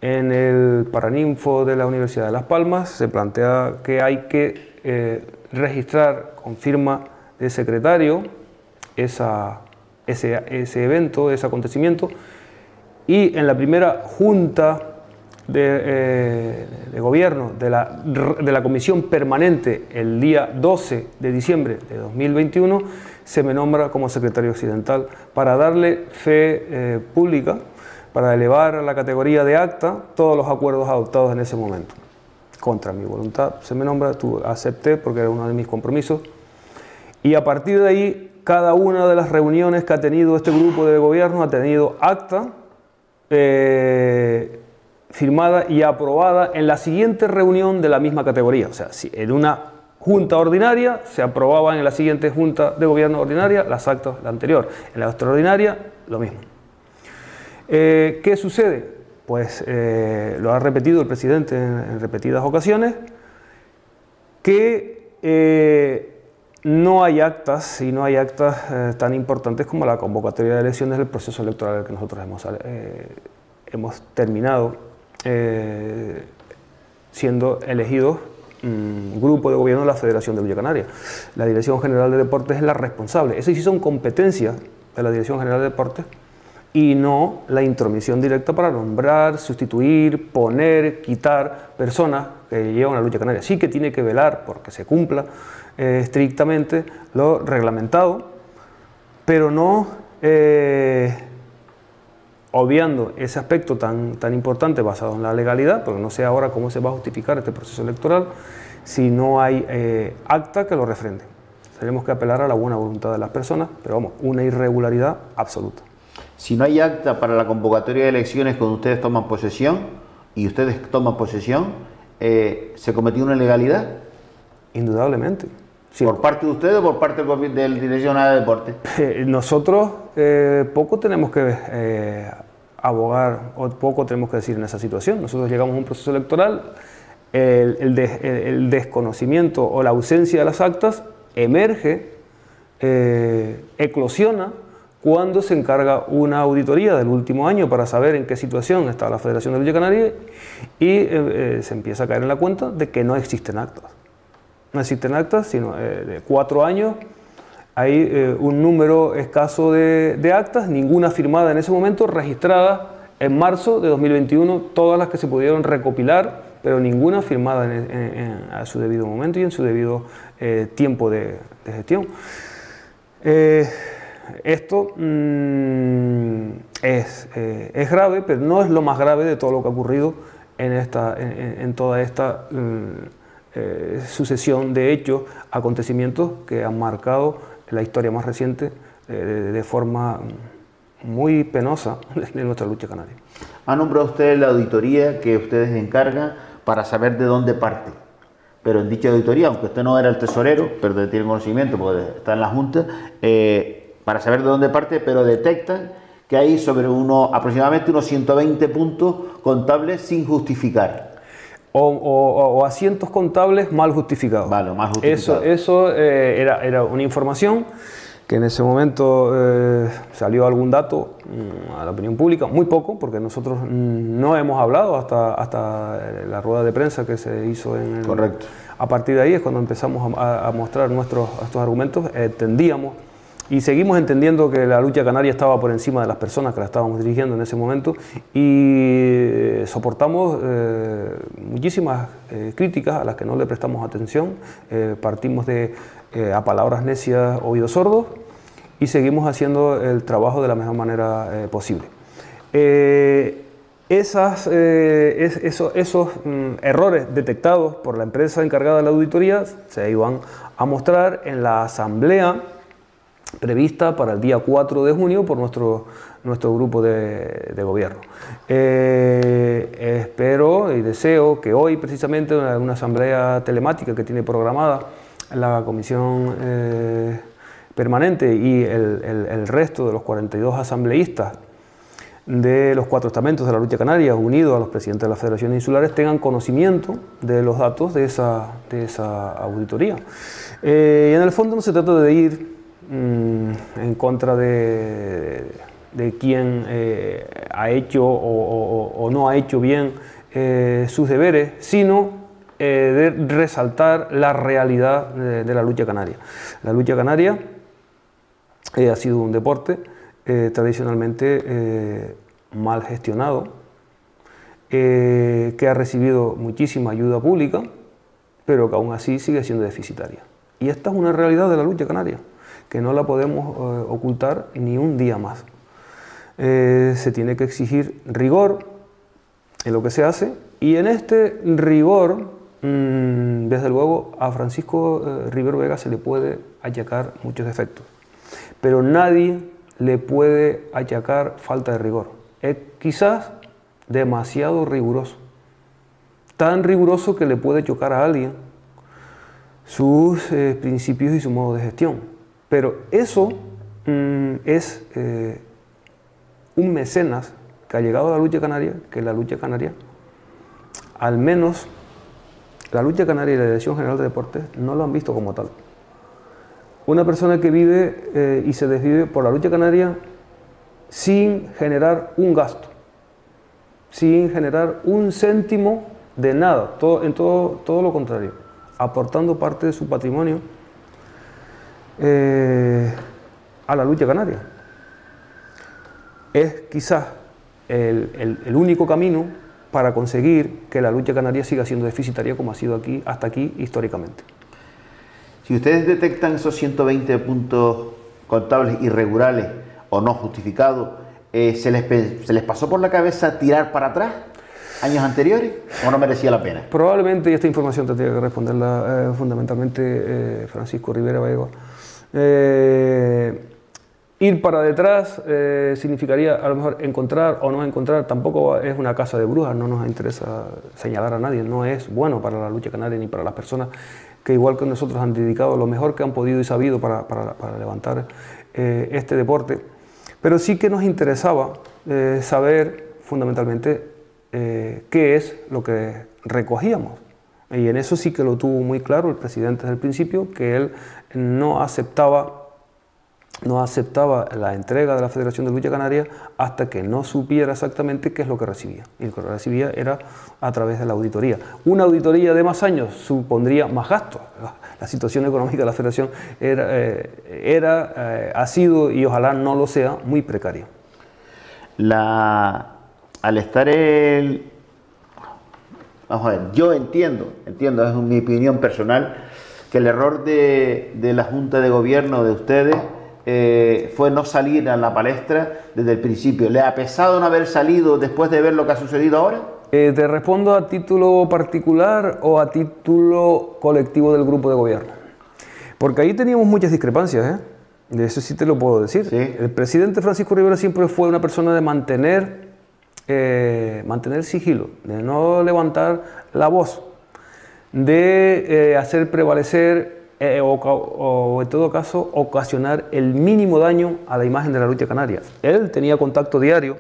Speaker 3: en el Paraninfo de la Universidad de Las Palmas, se plantea que hay que registrar con firma de secretario ese evento, ese acontecimiento, y en la primera junta de gobierno de la comisión permanente el día 12 de diciembre de 2021 se me nombra como secretario occidental para darle fe pública, para elevar a la categoría de acta todos los acuerdos adoptados en ese momento. Contra mi voluntad se me nombra, acepté porque era uno de mis compromisos, y a partir de ahí cada una de las reuniones que ha tenido este grupo de gobierno ha tenido acta firmada y aprobada en la siguiente reunión de la misma categoría. O sea, si en una junta ordinaria se aprobaban en la siguiente junta de gobierno ordinaria las actas de la anterior. En la extraordinaria, lo mismo. ¿Qué sucede? Pues lo ha repetido el presidente en repetidas ocasiones, que no hay actas, y no hay actas tan importantes como la convocatoria de elecciones del proceso electoral que nosotros hemos terminado siendo elegidos grupo de gobierno de la Federación de Lucha Canaria. La Dirección General de Deportes es la responsable. Esas sí son competencias de la Dirección General de Deportes y no la intromisión directa para nombrar, sustituir, poner, quitar personas que llevan la lucha canaria. Sí que tiene que velar porque se cumpla estrictamente lo reglamentado, pero no obviando ese aspecto tan importante basado en la legalidad, porque no sé ahora cómo se va a justificar este proceso electoral si no hay acta que lo refrende. Tenemos que apelar a la buena voluntad de las personas, pero vamos, una irregularidad absoluta.
Speaker 2: Si no hay acta para la convocatoria de elecciones cuando ustedes toman posesión, y ustedes toman posesión, ¿se cometió una ilegalidad?
Speaker 3: Indudablemente. Sí.
Speaker 2: ¿Por parte de ustedes o por parte del Dirección General de Deportes?
Speaker 3: Nosotros poco tenemos que abogar o poco tenemos que decir en esa situación. Nosotros llegamos a un proceso electoral, el desconocimiento o la ausencia de las actas emerge, eclosiona cuando se encarga una auditoría del último año para saber en qué situación está la Federación de Lucha Canaria y se empieza a caer en la cuenta de que no existen actas. No existen actas, sino de 4 años hay un número escaso de actas, ninguna firmada en ese momento, registrada en marzo de 2021, todas las que se pudieron recopilar, pero ninguna firmada a su debido momento y en su debido tiempo de gestión. esto es grave, pero no es lo más grave de todo lo que ha ocurrido en toda esta sucesión de hechos, acontecimientos que han marcado la historia más reciente de forma muy penosa de nuestra lucha canaria.
Speaker 2: Ha nombrado usted la auditoría que ustedes encargan para saber de dónde parte. Pero en dicha auditoría, aunque usted no era el tesorero, pero tiene conocimiento porque está en la Junta, para saber de dónde parte, pero detectan que hay sobre aproximadamente unos 120 puntos contables sin justificar.
Speaker 3: O asientos contables mal justificados.
Speaker 2: Vale, mal justificados.
Speaker 3: Eso era una información que en ese momento salió algún dato a la opinión pública, muy poco, porque nosotros no hemos hablado hasta la rueda de prensa que se hizo en el...
Speaker 2: Correcto.
Speaker 3: A partir de ahí es cuando empezamos a mostrar estos argumentos, entendíamos y seguimos entendiendo que la lucha canaria estaba por encima de las personas que la estábamos dirigiendo en ese momento y soportamos muchísimas críticas a las que no le prestamos atención, partimos a palabras necias, oídos sordos y seguimos haciendo el trabajo de la mejor manera posible. Esos errores detectados por la empresa encargada de la auditoría se iban a mostrar en la asamblea prevista para el día 4 de junio por nuestro grupo de gobierno. Espero y deseo que hoy precisamente una asamblea telemática que tiene programada la comisión permanente y el resto de los 42 asambleístas de los 4 estamentos de la lucha canaria, unidos a los presidentes de las federaciones insulares, tengan conocimiento de los datos de esa auditoría. Y en el fondo no se trata de ir en contra de quien ha hecho o no ha hecho bien sus deberes, sino de resaltar la realidad de la lucha canaria. La lucha canaria ha sido un deporte tradicionalmente mal gestionado, que ha recibido muchísima ayuda pública, pero que aún así sigue siendo deficitaria. Y esta es una realidad de la lucha canaria, que no la podemos ocultar ni un día más. Se tiene que exigir rigor en lo que se hace, y en este rigor, desde luego, a Francisco Rivero Vega se le puede achacar muchos defectos, pero nadie le puede achacar falta de rigor. Es quizás demasiado riguroso, tan riguroso que le puede chocar a alguien sus principios y su modo de gestión. Pero eso es un mecenas que ha llegado a la lucha canaria, que la lucha canaria, al menos la lucha canaria y la Dirección General de Deportes no lo han visto como tal. Una persona que vive y se desvive por la lucha canaria sin generar un gasto, sin generar un céntimo de nada, todo lo contrario, aportando parte de su patrimonio a la lucha canaria. Es quizás el único camino para conseguir que la lucha canaria siga siendo deficitaria como ha sido hasta aquí históricamente.
Speaker 2: Si ustedes detectan esos 120 puntos contables irregulares o no justificados, ¿se les pasó por la cabeza tirar para atrás años anteriores o no merecía la pena?
Speaker 3: Probablemente, y esta información tendría que responderla fundamentalmente Francisco Rivero Vega. Ir para detrás significaría a lo mejor encontrar o no encontrar. Tampoco es una casa de brujas, no nos interesa señalar a nadie, no es bueno para la lucha canaria ni para las personas que igual que nosotros han dedicado lo mejor que han podido y sabido para levantar este deporte. Pero sí que nos interesaba saber fundamentalmente qué es lo que recogíamos. Y en eso sí que lo tuvo muy claro el presidente desde el principio, que él no aceptaba la entrega de la Federación de Lucha Canaria hasta que no supiera exactamente qué es lo que recibía. Y lo que recibía era a través de la auditoría. Una auditoría de más años supondría más gastos. La situación económica de la Federación ha sido, y ojalá no lo sea, muy precaria.
Speaker 2: Al estar vamos a ver, yo entiendo, es mi opinión personal, que el error de la Junta de Gobierno de ustedes fue no salir a la palestra desde el principio. ¿Le ha pesado no haber salido después de ver lo que ha sucedido ahora?
Speaker 3: ¿Te respondo a título particular o a título colectivo del grupo de gobierno? Porque ahí teníamos muchas discrepancias, ¿eh? De eso sí te lo puedo decir.
Speaker 2: Sí.
Speaker 3: El presidente Francisco Rivera siempre fue una persona de mantener sigilo, de no levantar la voz, de hacer prevalecer o en todo caso ocasionar el mínimo daño a la imagen de la lucha canaria. Él tenía contacto diario,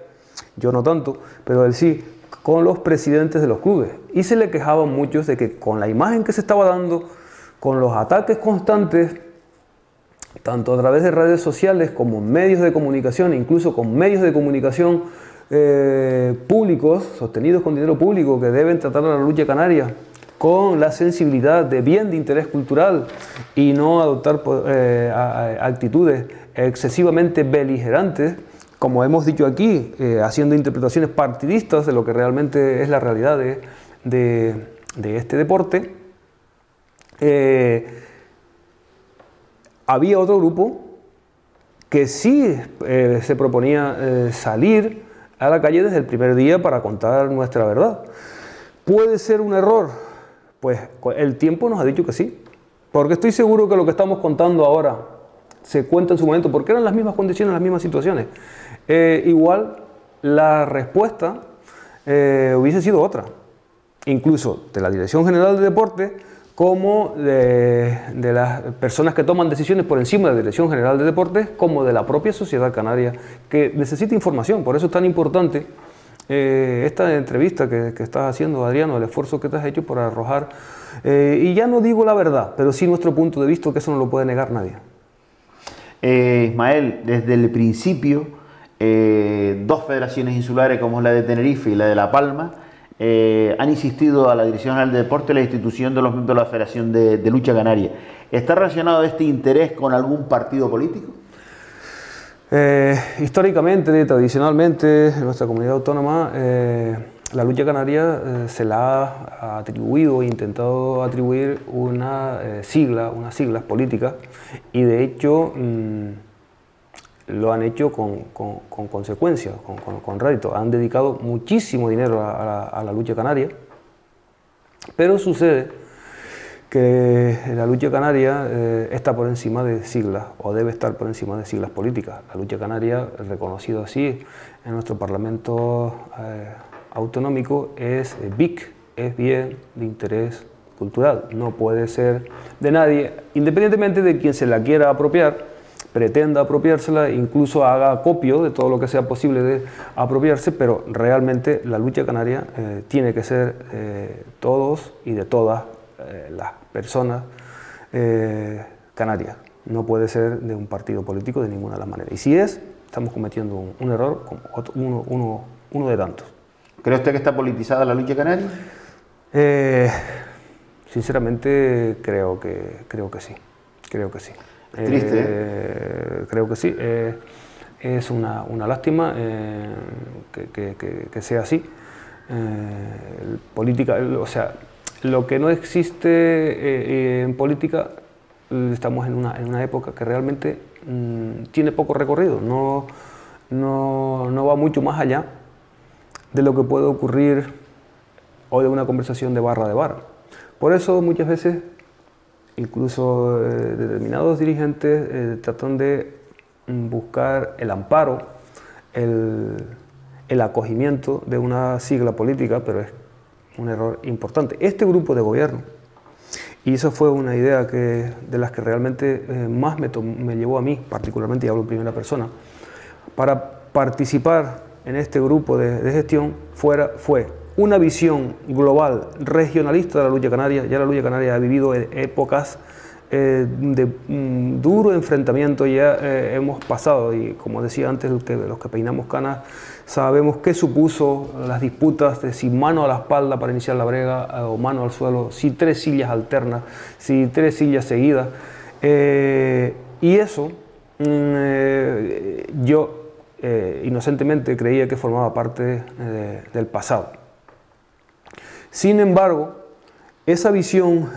Speaker 3: yo no tanto, pero él sí, con los presidentes de los clubes, y se le quejaban muchos de que con la imagen que se estaba dando, con los ataques constantes, tanto a través de redes sociales como medios de comunicación, incluso con medios de comunicación públicos, sostenidos con dinero público, que deben tratar a la lucha canaria con la sensibilidad de bien de interés cultural y no adoptar actitudes excesivamente beligerantes, como hemos dicho aquí, haciendo interpretaciones partidistas de lo que realmente es la realidad de este deporte. Había otro grupo que sí se proponía salir a la calle desde el primer día para contar nuestra verdad. ¿Puede ser un error? Pues el tiempo nos ha dicho que sí, porque estoy seguro que lo que estamos contando ahora se cuenta en su momento, porque eran las mismas condiciones, las mismas situaciones. Igual la respuesta hubiese sido otra, incluso de la Dirección General de Deportes, como de las personas que toman decisiones por encima de la Dirección General de Deportes, como de la propia sociedad canaria, que necesita información. Por eso es tan importante esta entrevista que estás haciendo, Adriano, el esfuerzo que te has hecho por arrojar, y ya no digo la verdad, pero sí nuestro punto de vista, que eso no lo puede negar nadie.
Speaker 2: Ismael, desde el principio, dos federaciones insulares como la de Tenerife y la de La Palma han insistido a la Dirección General de Deportes y la institución de los miembros de la Federación de Lucha Canaria. ¿Está relacionado este interés con algún partido político?
Speaker 3: Históricamente, tradicionalmente, en nuestra comunidad autónoma, la lucha canaria se la ha atribuido, intentado atribuir unas siglas políticas, y de hecho lo han hecho con consecuencias, con rédito. Han dedicado muchísimo dinero a la lucha canaria, pero sucede que la lucha canaria está por encima de siglas, o debe estar por encima de siglas políticas. La lucha canaria, reconocido así en nuestro Parlamento autonómico, es BIC, es bien de interés cultural. No puede ser de nadie, independientemente de quien se la quiera apropiar, pretenda apropiársela, incluso haga acopio de todo lo que sea posible de apropiarse, pero realmente la lucha canaria tiene que ser todos y de todas las personas canarias. No puede ser de un partido político de ninguna de las maneras. Y si es, estamos cometiendo un error, uno de tantos.
Speaker 2: ¿Cree usted que está politizada la lucha canaria?
Speaker 3: Sinceramente creo que sí. Creo que sí.
Speaker 2: Es triste,
Speaker 3: creo que sí. Es una lástima que sea así. Política, o sea, lo que no existe en política, estamos en una época que realmente tiene poco recorrido, no va mucho más allá de lo que puede ocurrir o de una conversación de barra de bar. Por eso muchas veces incluso determinados dirigentes tratan de buscar el amparo, el acogimiento de una sigla política, pero es un error importante. Este grupo de gobierno, y esa fue una idea de las que realmente más me llevó a mí, particularmente, y hablo en primera persona, para participar en este grupo de gestión, fue una visión global, regionalista de la lucha canaria. Ya la lucha canaria ha vivido épocas de duro enfrentamiento, ya hemos pasado, y como decía antes, los que peinamos canas sabemos qué supuso las disputas de si mano a la espalda para iniciar la brega o mano al suelo, si 3 sillas alternas, si 3 sillas seguidas, y eso yo inocentemente creía que formaba parte del pasado. Sin embargo, esa visión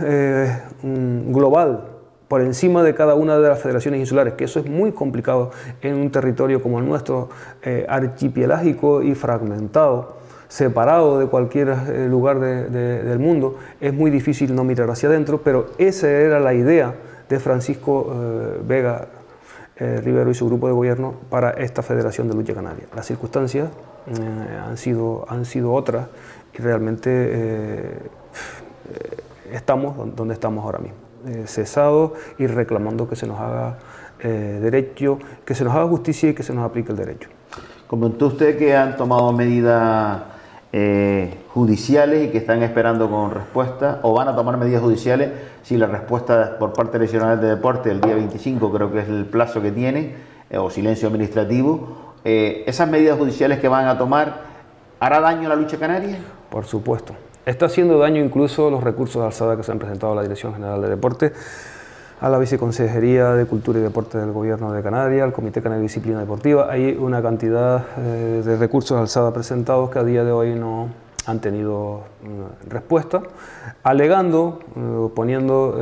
Speaker 3: global, por encima de cada una de las federaciones insulares, que eso es muy complicado en un territorio como el nuestro, archipelágico y fragmentado, separado de cualquier lugar del mundo. Es muy difícil no mirar hacia adentro, pero esa era la idea de Francisco Vega Rivero y su grupo de gobierno para esta Federación de Lucha Canaria. Las circunstancias han sido otras y realmente estamos donde estamos ahora mismo, cesados y reclamando que se nos haga derecho, que se nos haga justicia y que se nos aplique el derecho.
Speaker 2: Comentó usted que han tomado medidas judiciales y que están esperando con respuesta, o van a tomar medidas judiciales si la respuesta por parte del Nacional de Deporte el día 25, creo que es el plazo que tiene, o silencio administrativo. ¿Esas medidas judiciales que van a tomar hará daño a la lucha canaria?
Speaker 3: Por supuesto. Está haciendo daño incluso los recursos de alzada que se han presentado a la Dirección General de Deporte, a la Viceconsejería de Cultura y Deporte del Gobierno de Canarias, al Comité Canario de Disciplina Deportiva. Hay una cantidad de recursos de alzada presentados que a día de hoy no han tenido respuesta, alegando, poniendo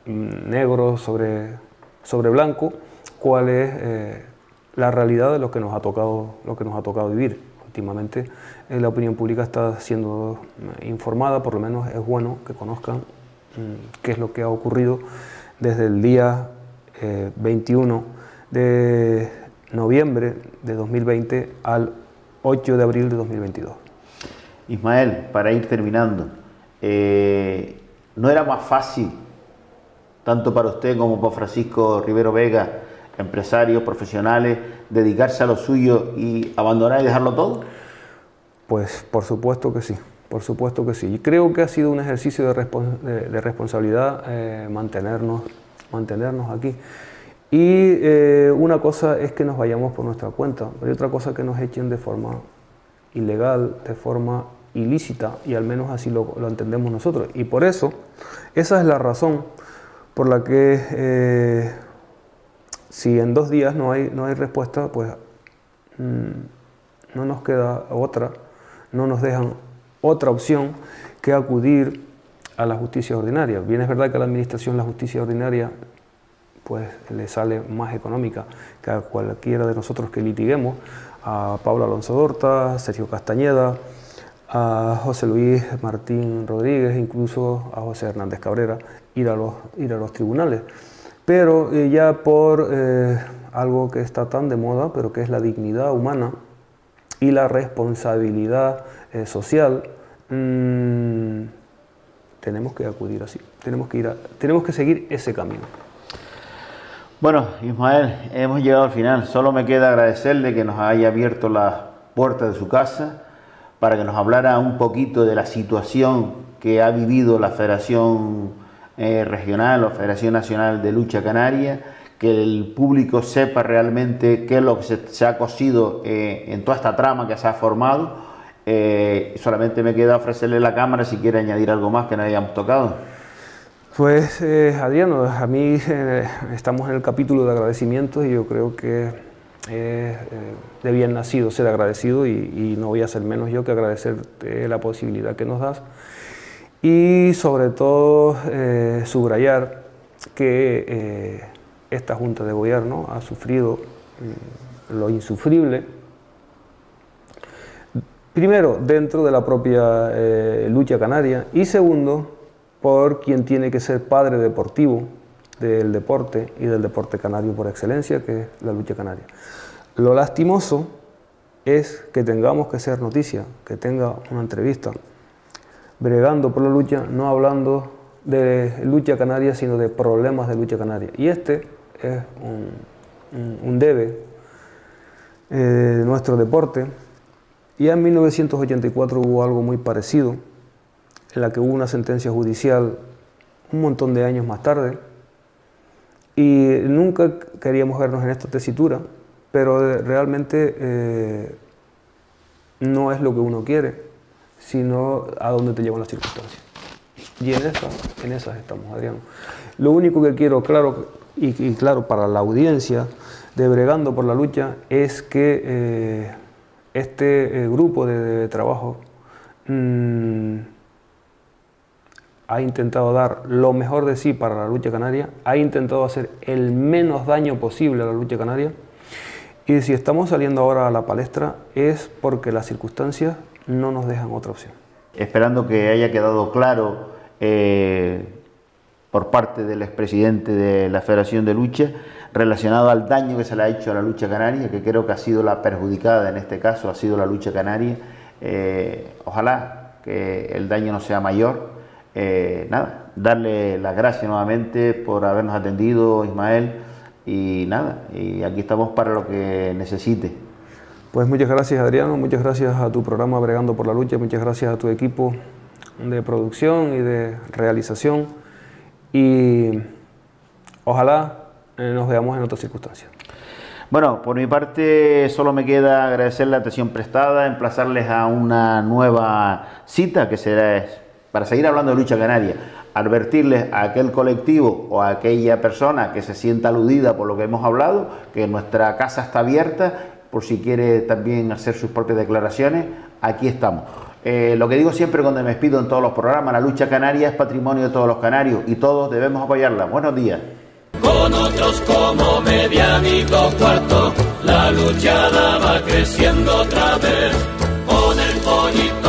Speaker 3: negro sobre blanco cuál es la realidad de lo que nos ha tocado vivir. Últimamente la opinión pública está siendo informada, por lo menos es bueno que conozcan qué es lo que ha ocurrido desde el día 21 de noviembre de 2020 al 8 de abril de 2022.
Speaker 2: Ismael, para ir terminando, ¿no era más fácil, tanto para usted como para Francisco Rivero Vega, empresarios, profesionales, dedicarse a lo suyo y abandonar y dejarlo todo?
Speaker 3: Pues por supuesto que sí. Por supuesto que sí. Y creo que ha sido un ejercicio de responsabilidad mantenernos aquí. Y una cosa es que nos vayamos por nuestra cuenta, pero hay otra cosa que nos echen de forma ilegal, de forma ilícita, y al menos así lo entendemos nosotros. Y por eso, esa es la razón por la que si en 2 días no hay respuesta, pues no nos queda otra, no nos dejan otra opción que acudir a la justicia ordinaria. Bien es verdad que a la administración la justicia ordinaria pues le sale más económica que a cualquiera de nosotros que litiguemos, a Pablo Alonso Dorta, a Sergio Castañeda, a José Luis Martín Rodríguez, incluso a José Hernández Cabrera, ir a los tribunales. Pero ya por algo que está tan de moda, pero que es la dignidad humana y la responsabilidad social, tenemos que acudir así, tenemos que seguir ese camino.
Speaker 2: Bueno, Ismael, hemos llegado al final. Solo me queda agradecerle que nos haya abierto las puertas de su casa para que nos hablara un poquito de la situación que ha vivido la Federación Regional o Federación Nacional de Lucha Canaria, que el público sepa realmente qué es lo que se ha cosido en toda esta trama que se ha formado. Solamente me queda ofrecerle la cámara si quiere añadir algo más que no hayamos tocado.
Speaker 3: Pues Adriano, a mí estamos en el capítulo de agradecimientos y yo creo que de bien nacido ser agradecido y no voy a ser menos yo que agradecerte la posibilidad que nos das y sobre todo subrayar que esta Junta de Gobierno ha sufrido lo insufrible. Primero, dentro de la propia lucha canaria y segundo, por quien tiene que ser padre deportivo del deporte y del deporte canario por excelencia, que es la lucha canaria. Lo lastimoso es que tengamos que ser noticia, que tenga una entrevista, bregando por la lucha, no hablando de lucha canaria, sino de problemas de lucha canaria. Y este es un debe de nuestro deporte. Y en 1984 hubo algo muy parecido, en la que hubo una sentencia judicial un montón de años más tarde, y nunca queríamos vernos en esta tesitura, pero realmente no es lo que uno quiere, sino a dónde te llevan las circunstancias. Y en esas estamos, Adriano. Lo único que quiero claro y claro para la audiencia de Bregando por la Lucha es que este grupo de trabajo ha intentado dar lo mejor de sí para la lucha canaria, ha intentado hacer el menos daño posible a la lucha canaria, y si estamos saliendo ahora a la palestra es porque las circunstancias no nos dejan otra opción.
Speaker 2: Esperando que haya quedado claro por parte del expresidente de la Federación de Lucha relacionado al daño que se le ha hecho a la lucha canaria, que creo que ha sido la perjudicada en este caso, ha sido la lucha canaria. Ojalá que el daño no sea mayor. Nada, darle las gracias nuevamente por habernos atendido, Ismael, y nada, y aquí estamos para lo que necesite.
Speaker 3: Pues muchas gracias, Adriano, muchas gracias a tu programa Bregando por la Lucha, muchas gracias a tu equipo de producción y de realización, y ojalá nos veamos en otras circunstancias.
Speaker 2: Bueno, por mi parte solo me queda agradecer la atención prestada, emplazarles a una nueva cita que será para seguir hablando de lucha canaria, advertirles a aquel colectivo o a aquella persona que se sienta aludida por lo que hemos hablado, que nuestra casa está abierta, por si quiere también hacer sus propias declaraciones, aquí estamos. Lo que digo siempre cuando me despido en todos los programas, la lucha canaria es patrimonio de todos los canarios y todos debemos apoyarla. Buenos días.
Speaker 1: Con otros como Mediánico Cuarto, la luchada va creciendo otra vez. Con el Pollito